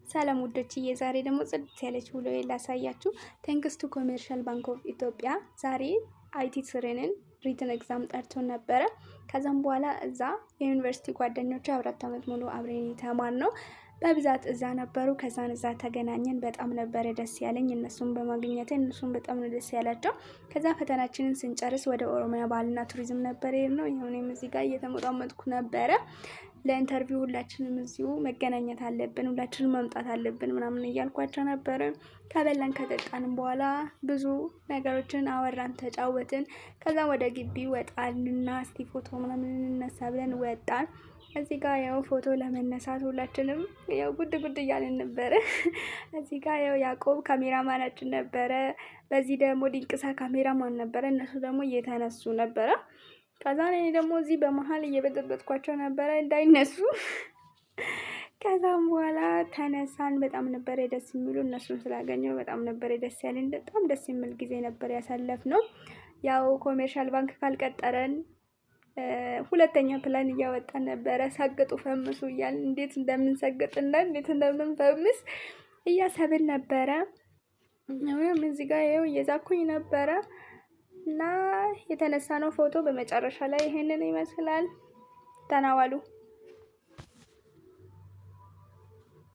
ሰላም ውዶችዬ፣ ዛሬ ደግሞ ጽድት ያለች ውሎ ላሳያችሁ። ቴንክስ ቱ ኮሜርሻል ባንክ ኦፍ ኢትዮጵያ ዛሬ አይቲ ትሬንን ሪትን ኤግዛም ጠርቶን ነበረ። ከዛም በኋላ እዛ የዩኒቨርሲቲ ጓደኞች 4 ዓመት ሙሉ አብሬን ተማር ነው በብዛት እዛ ነበሩ። ከዛን እዛ ተገናኘን። በጣም ነበረ ደስ ያለኝ እነሱን በማግኘት እነሱን በጣም ነው ደስ ያላቸው። ከዛ ፈተናችንን ስንጨርስ ወደ ኦሮሚያ ባህልና ቱሪዝም ነበር የሄድነው። ይሁንም እዚህ ጋር እየተሞጣመጥኩ ነበረ። ለኢንተርቪው ሁላችንም እዚሁ መገናኘት አለብን፣ ሁላችንም መምጣት አለብን ምናምን እያልኳቸው ነበረ። ከበላን ከጠጣንም በኋላ ብዙ ነገሮችን አወራን፣ ተጫወትን። ከዛ ወደ ግቢ ወጣልና እስቲ ፎቶ ምናምን እንነሳ ብለን ወጣን። እዚህ ጋር ያው ፎቶ ለመነሳት ሁላችንም ያው ጉድ ጉድ እያልን ነበረ። እዚህ ጋር ያው ያዕቆብ ካሜራማናችን ነበረ፣ በዚህ ደግሞ ዲንቅሳ ካሜራማን ነበረ። እነሱ ደግሞ እየተነሱ ነበረ። ከዛ እኔ ደግሞ እዚህ በመሀል እየበጠበጥኳቸው ነበረ እንዳይነሱ። ከዛም በኋላ ተነሳን። በጣም ነበር ደስ የሚሉ እነሱን ስላገኘው በጣም ነበር ደስ ያለኝ። በጣም ደስ የሚል ጊዜ ነበር ያሳለፍነው። ያው ኮሜርሻል ባንክ ካልቀጠረን ሁለተኛ ፕላን እያወጣን ነበረ። ሰግጡ ፈምሱ እያልን እንዴት እንደምንሰግጥና እንዴት እንደምንፈምስ እያሰብን ነበረ። እዚህ ጋር ይኸው እየዛኩኝ ነበረ እና የተነሳነው ፎቶ በመጨረሻ ላይ ይሄንን ይመስላል። ተናዋሉ።